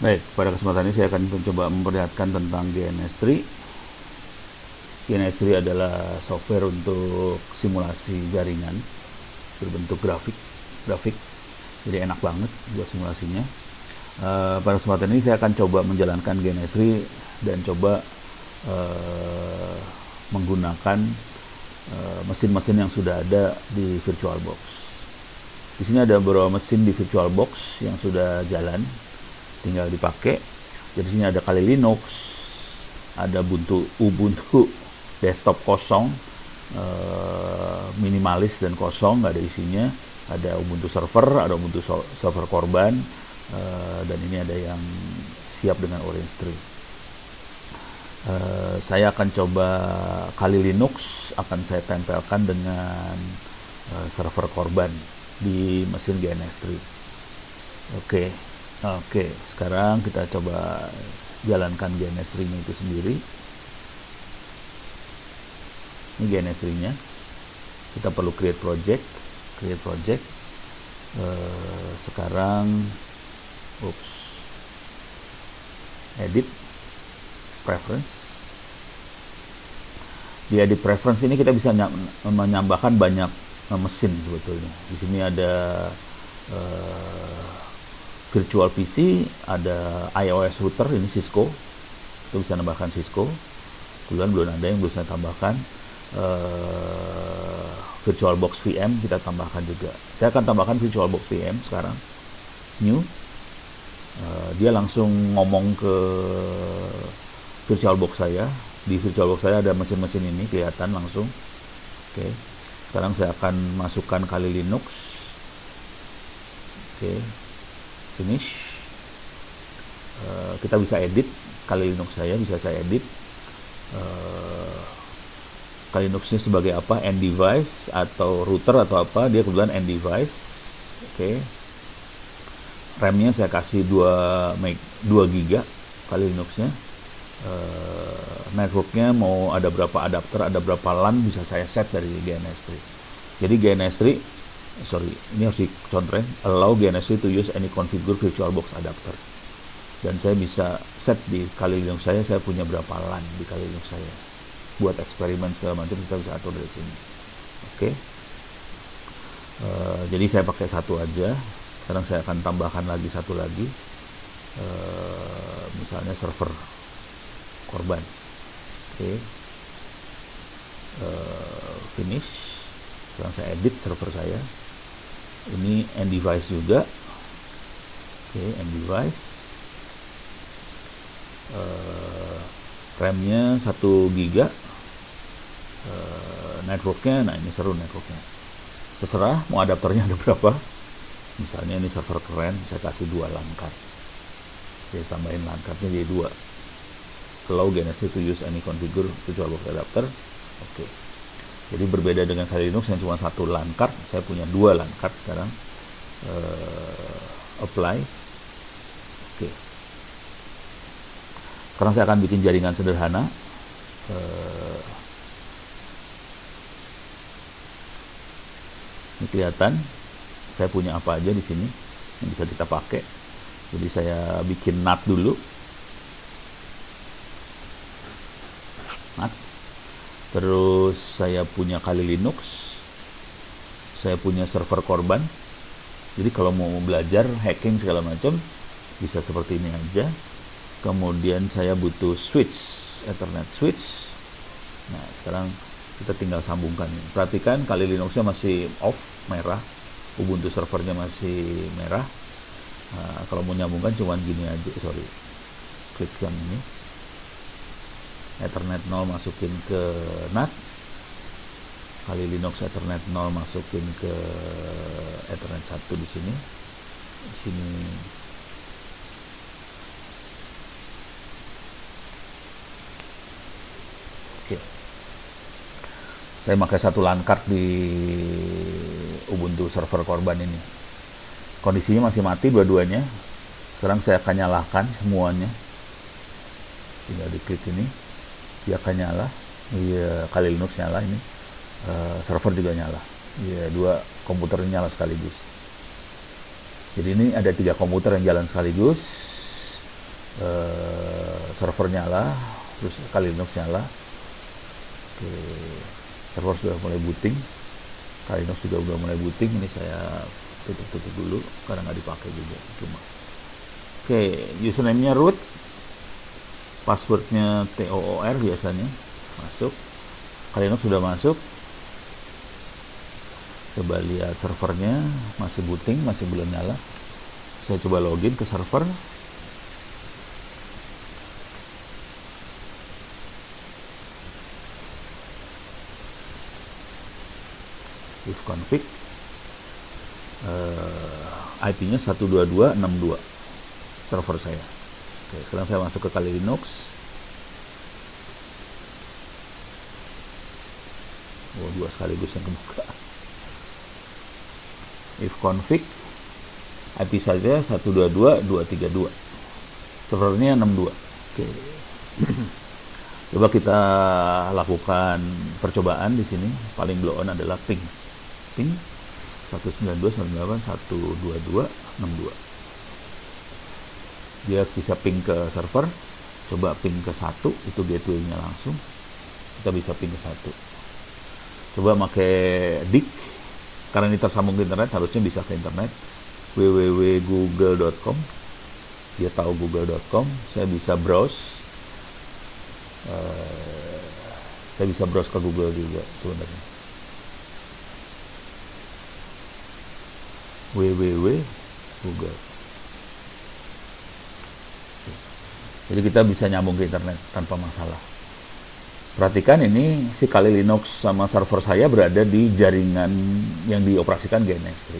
Baik, pada kesempatan ini saya akan mencoba memperlihatkan tentang GNS3. GNS3 adalah software untuk simulasi jaringan berbentuk grafik. Jadi enak banget buat simulasinya. Pada kesempatan ini saya akan coba menjalankan GNS3 dan coba menggunakan mesin-mesin yang sudah ada di VirtualBox. Di sini ada beberapa mesin di VirtualBox yang sudah jalan, tinggal dipakai. Jadi sini ada Kali Linux, ada Ubuntu desktop kosong, minimalis dan kosong, nggak ada isinya. Ada Ubuntu server, ada Ubuntu server korban, dan ini ada yang siap dengan Orange 3. Saya akan coba Kali Linux, akan saya tempelkan dengan server korban di mesin GNS3. Oke, sekarang kita coba jalankan GNS3-nya itu sendiri. Ini GNS3-nya. Kita perlu create project. Sekarang, edit preference. Di edit preference ini kita bisa menambahkan banyak mesin sebetulnya. Di sini ada virtual PC, ada iOS router, ini Cisco, itu bisa nambahkan Cisco. Kemudian belum ada yang belum saya tambahkan. VirtualBox VM kita tambahkan juga. Saya akan tambahkan VirtualBox VM sekarang, new. Dia langsung ngomong ke VirtualBox saya. Di VirtualBox saya ada mesin-mesin ini kelihatan langsung. Oke. Sekarang saya akan masukkan Kali Linux. Oke. Finish. Kita bisa edit Kali Linux saya, bisa saya edit. Kali Linux-nya sebagai apa? End device atau router atau apa? Dia kebetulan end device. Oke. RAM-nya saya kasih 2 GB Kali Linux-nya. Network-nya mau ada berapa adapter, ada berapa LAN, bisa saya set dari GNS3. Jadi GNS3, ini harus dicontohin, allow GNS3 to use any configure VirtualBox adapter. Dan saya bisa set di Kali Linux saya punya berapa LAN di Kali Linux saya. Buat eksperimen segala macam kita bisa atur dari sini. Oke. Jadi saya pakai satu aja. Sekarang saya akan tambahkan lagi satu lagi. Misalnya server korban. Oke. Finish. Sekarang saya edit server saya. Ini end device juga. Oke, end device. RAM-nya 1 GB. Networknya, nah ini seru networknya. Terserah mau adapternya ada berapa. Misalnya ini server keren, saya kasih 2 LAN card. Saya tambahin LAN cardnya jadi 2. Allow GNS3 to use any configure VirtualBox adapter. Oke. Jadi berbeda dengan Kali Linux yang cuma 1 LAN card, saya punya 2 LAN card sekarang. Apply. Oke. Sekarang saya akan bikin jaringan sederhana. Ini kelihatan saya punya apa aja di sini yang bisa kita pakai. Jadi saya bikin NAT dulu. NAT. Terus saya punya Kali Linux. Saya punya server korban. Jadi kalau mau belajar hacking segala macam bisa seperti ini aja. Kemudian saya butuh switch, Ethernet switch. Nah, sekarang kita tinggal sambungkan ini. Perhatikan Kali Linux-nya masih off, merah. Ubuntu servernya masih merah. Kalau mau nyambungkan cuman gini aja, klik yang ini. Ethernet 0 masukin ke NAT. Kali Linux Ethernet 0 masukin ke Ethernet 1 di sini. Di sini oke. Saya pakai 1 LAN card di Ubuntu server korban ini. Kondisinya masih mati dua-duanya. Sekarang saya akan nyalakan semuanya. Tinggal diklik ini, dia akan nyala. Iya, Kali Linux nyala ini. Server juga nyala. Iya, 2 komputer nyala sekaligus. Jadi ini ada 3 komputer yang jalan sekaligus. server nyala, terus Kali Linux nyala. Oke, server sudah mulai booting, Kali Linux juga udah mulai booting. Ini saya tutup dulu karena nggak dipakai juga cuma. Oke, username-nya root, passwordnya TOOR biasanya masuk. Kali Linux sudah masuk. Coba lihat servernya, masih booting, masih belum nyala. Saya coba login ke server. If config, IP-nya 122.62 server saya. Oke, sekarang saya masuk ke Kali Linux. Dua sekaligus yang kebuka. If config, IP saja 122.232, servernya 62. Oke. Coba kita lakukan percobaan di sini. Paling blow on adalah ping 192.168.122.62. Dia bisa ping ke server. Coba ping ke 1, itu gateway-nya langsung. Kita bisa ping ke 1. Coba pakai DIC, karena ini tersambung ke internet, harusnya bisa ke internet. www.google.com. Dia tahu google.com. Saya bisa browse. Saya bisa browse ke Google juga sebenarnya. www.google. Jadi kita bisa nyambung ke internet tanpa masalah. Perhatikan ini si Kali Linux sama server saya berada di jaringan yang dioperasikan GNS3.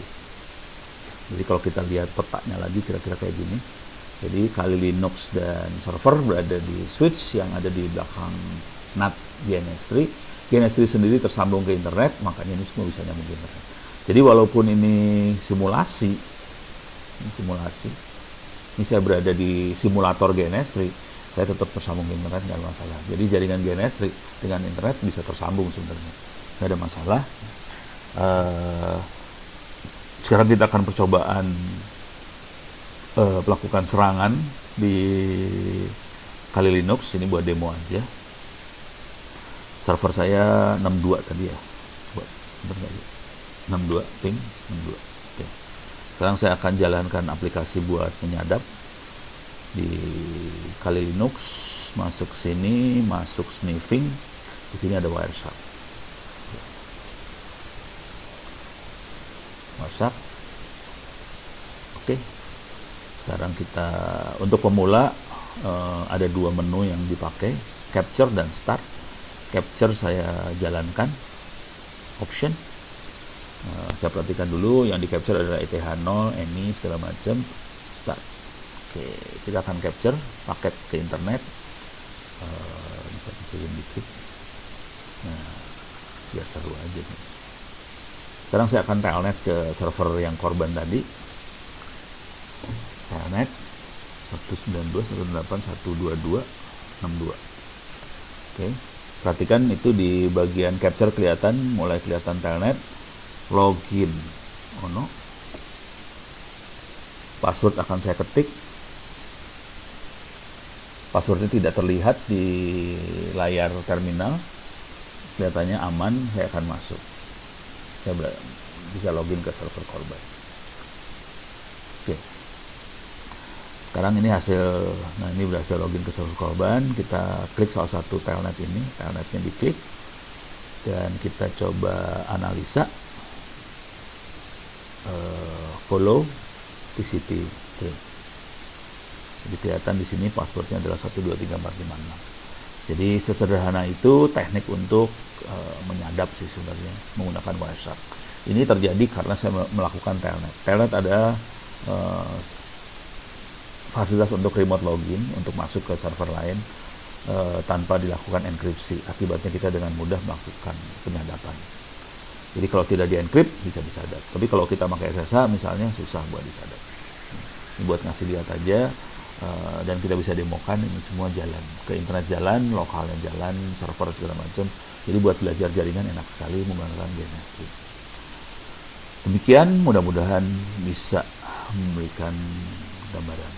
Jadi kalau kita lihat petanya lagi kira-kira kayak gini. Jadi Kali Linux dan server berada di switch yang ada di belakang NAT GNS3. GNS3 sendiri tersambung ke internet, makanya ini semua bisa nyambung ke internet. Jadi walaupun ini simulasi, ini saya berada di simulator GNS3, saya tetap tersambung ke internet, nggak ada masalah. Jadi jaringan GNS3 dengan internet bisa tersambung sebenarnya, nggak ada masalah. Sekarang kita akan percobaan melakukan serangan di Kali Linux. Ini buat demo aja. Server saya 62 tadi ya. Coba, bener nggak ya? 62, ping 62. Oke. Sekarang saya akan jalankan aplikasi buat menyadap di Kali Linux. Masuk sini, masuk sniffing. Di sini ada Wireshark. Wireshark. Oke. Sekarang kita untuk pemula ada dua menu yang dipakai, capture dan start. Capture saya jalankan, option. Saya perhatikan dulu yang di capture adalah ETH0, ANI segala macam. Start. Oke, kita akan capture paket ke internet. Bisa kecilin dikit. Nah, biar seru aja nih. Sekarang saya akan telnet ke server yang korban tadi. Telnet 192.168.122.62. Oke, perhatikan itu di bagian capture kelihatan, mulai kelihatan telnet. Login, password akan saya ketik. Passwordnya tidak terlihat di layar terminal, kelihatannya aman. Saya akan masuk. Saya bisa login ke server korban. Oke. Sekarang ini hasil, nah ini berhasil login ke server korban. Kita klik salah satu telnet ini, telnetnya diklik, dan kita coba analisa. Follow TCP string. Jadi kelihatan di sini passwordnya adalah 123456. Jadi sesederhana itu teknik untuk menyadap sih sebenarnya menggunakan Wireshark. Ini terjadi karena saya melakukan telnet. Telnet ada fasilitas untuk remote login untuk masuk ke server lain tanpa dilakukan enkripsi. Akibatnya kita dengan mudah melakukan penyadapan. Jadi kalau tidak di-encrypt bisa disadap. Tapi kalau kita pakai SSH misalnya susah buat disadap. Ini buat ngasih lihat aja, dan kita bisa demokan ini semua jalan. Ke internet jalan, lokalnya jalan, server segala macam. Jadi buat belajar jaringan enak sekali menggunakan GNS3. Demikian, mudah-mudahan bisa memberikan gambaran.